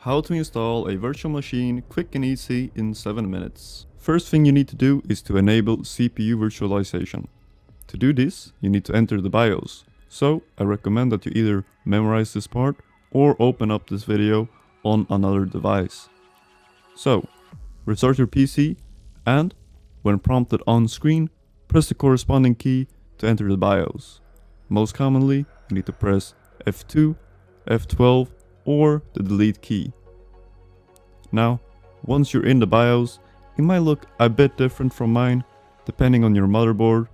How to install a virtual machine quick and easy in 7 minutes. First thing you need to do is to enable CPU virtualization. To do this, you need to enter the BIOS. So I recommend that you either memorize this part or open up this video on another device. So restart your PC and when prompted on screen, press the corresponding key to enter the BIOS. Most commonly, you need to press F2, F12 or the delete key. Now, once you're in the BIOS, it might look a bit different from mine, depending on your motherboard.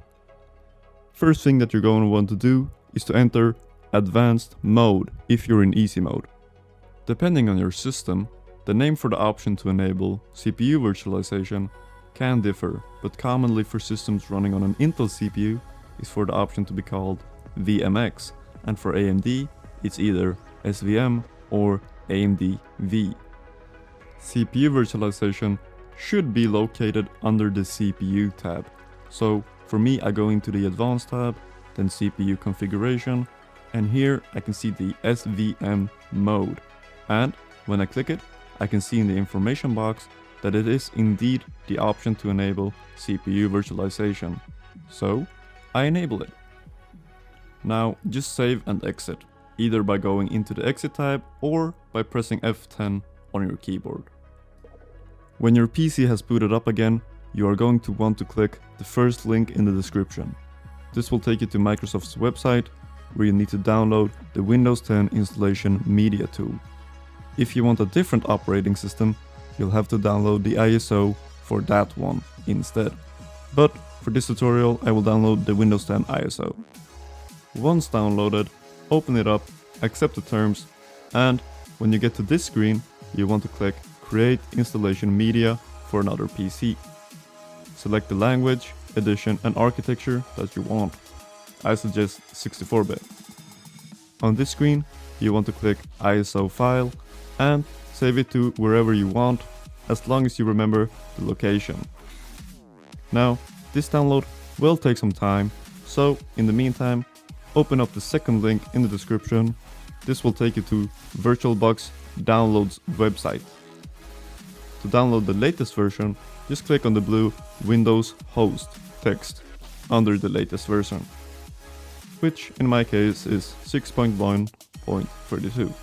First thing that you're going to want to do is to enter advanced mode if you're in easy mode. Depending on your system, the name for the option to enable CPU virtualization can differ, but commonly for systems running on an Intel CPU is for the option to be called VMX, and for AMD it's either SVM or AMD V. CPU virtualization should be located under the CPU tab. So for me, I go into the advanced tab, then CPU configuration, and here I can see the SVM mode. And when I click it, I can see in the information box that it is indeed the option to enable CPU virtualization. So I enable it. Now just save and exit, either by going into the exit tab or by pressing F10 on your keyboard. When your PC has booted up again, you are going to want to click the first link in the description. This will take you to Microsoft's website where you need to download the Windows 10 installation media tool. If you want a different operating system, you'll have to download the ISO for that one instead. But for this tutorial, I will download the Windows 10 ISO. Once downloaded, open it up, accept the terms, and when you get to this screen, you want to click Create Installation Media for another PC. Select the language, edition, and architecture that you want. I suggest 64-bit. On this screen, you want to click ISO file and save it to wherever you want, as long as you remember the location. Now, this download will take some time, so in the meantime, open up the second link in the description. This will take you to VirtualBox downloads website. To download the latest version, just click on the blue Windows Host text under the latest version, which in my case is 6.1.32.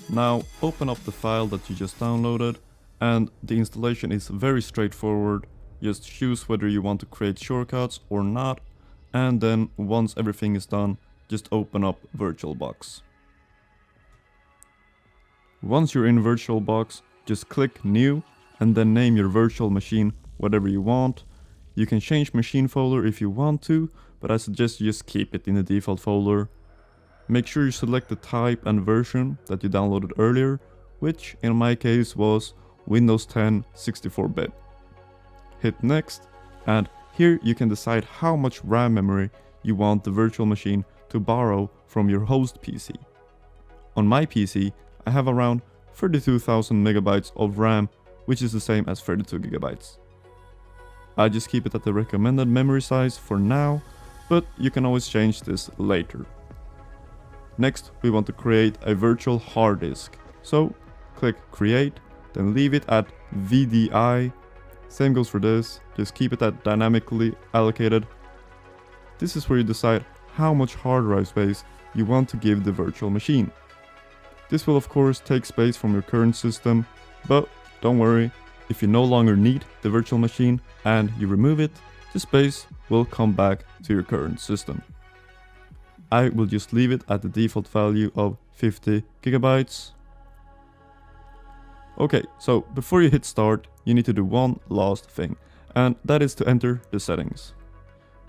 Now open up the file that you just downloaded, and the installation is very straightforward. Just choose whether you want to create shortcuts or not, and then once everything is done, just open up VirtualBox. Once you're in VirtualBox, just click New and then name your virtual machine whatever you want. You can change machine folder if you want to, but I suggest you just keep it in the default folder. Make sure you select the type and version that you downloaded earlier, which in my case was Windows 10 64-bit. Hit Next, and here you can decide how much RAM memory you want the virtual machine to borrow from your host PC. On my PC, I have around 32,000 megabytes of RAM, which is the same as 32 gigabytes. I just keep it at the recommended memory size for now, but you can always change this later. Next, we want to create a virtual hard disk. So click Create, then leave it at VDI. Same goes for this, just keep it at dynamically allocated. This is where you decide how much hard drive space you want to give the virtual machine. This will of course take space from your current system, but don't worry, if you no longer need the virtual machine and you remove it, the space will come back to your current system. I will just leave it at the default value of 50 gigabytes. Okay, so before you hit start, you need to do one last thing, and that is to enter the settings.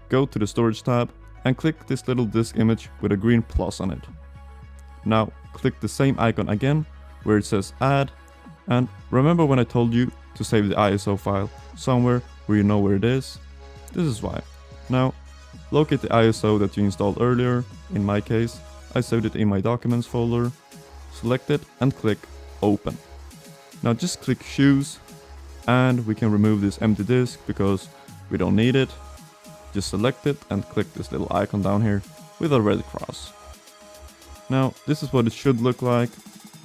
Go to the storage tab and click this little disk image with a green plus on it. Now click the same icon again where it says add, and remember when I told you to save the ISO file somewhere where you know where it is? This is why. Now locate the ISO that you installed earlier. In my case, I saved it in my documents folder. Select it and click open. Now just click choose, and we can remove this empty disk because we don't need it. Just select it and click this little icon down here with a red cross. Now this is what it should look like.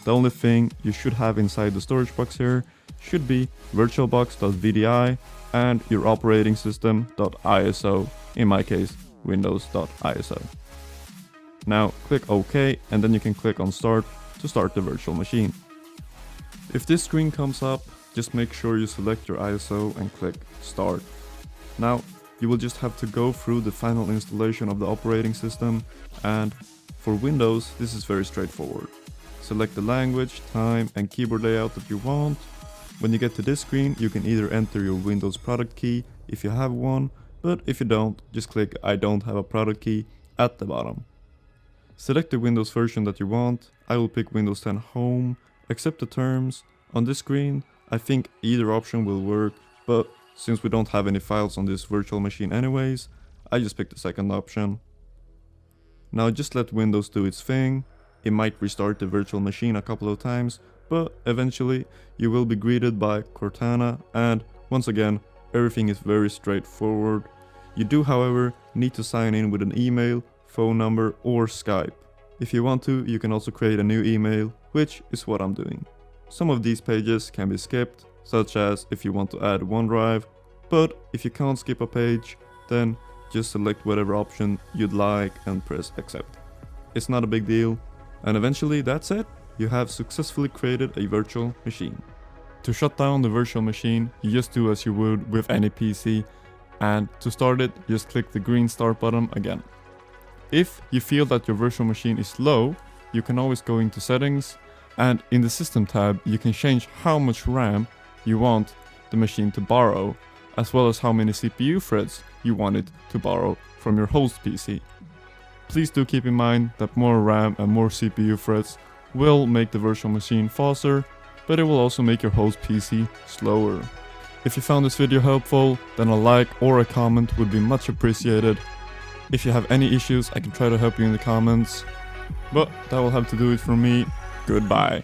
The only thing you should have inside the storage box here should be virtualbox.vdi and your operating system.iso, in my case windows.iso. Now click OK and then you can click on Start to start the virtual machine. If this screen comes up, just make sure you select your ISO and click Start. Now you will just have to go through the final installation of the operating system, and for Windows this is very straightforward. Select the language, time and keyboard layout that you want. When you get to this screen you can either enter your Windows product key if you have one, but if you don't, just click I don't have a product key at the bottom. Select the Windows version that you want. I will pick Windows 10 Home, accept the terms. On this screen I think either option will work, but since we don't have any files on this virtual machine anyways, I just picked the second option. Now just let Windows do its thing. It might restart the virtual machine a couple of times, but eventually you will be greeted by Cortana, and once again everything is very straightforward. You do however need to sign in with an email, phone number or Skype. If you want to, you can also create a new email, which is what I'm doing. Some of these pages can be skipped, such as if you want to add OneDrive, but if you can't skip a page, then just select whatever option you'd like and press accept. It's not a big deal, and eventually that's it. You have successfully created a virtual machine. To shut down the virtual machine, you just do as you would with any PC, and to start it, just click the green start button again. If you feel that your virtual machine is low, you can always go into settings, and in the system tab you can change how much RAM you want the machine to borrow, as well as how many CPU threads you want it to borrow from your host PC. Please do keep in mind that more RAM and more CPU threads will make the virtual machine faster, but it will also make your host PC slower. If you found this video helpful, then a like or a comment would be much appreciated. If you have any issues, I can try to help you in the comments, but that will have to do it from me. Goodbye.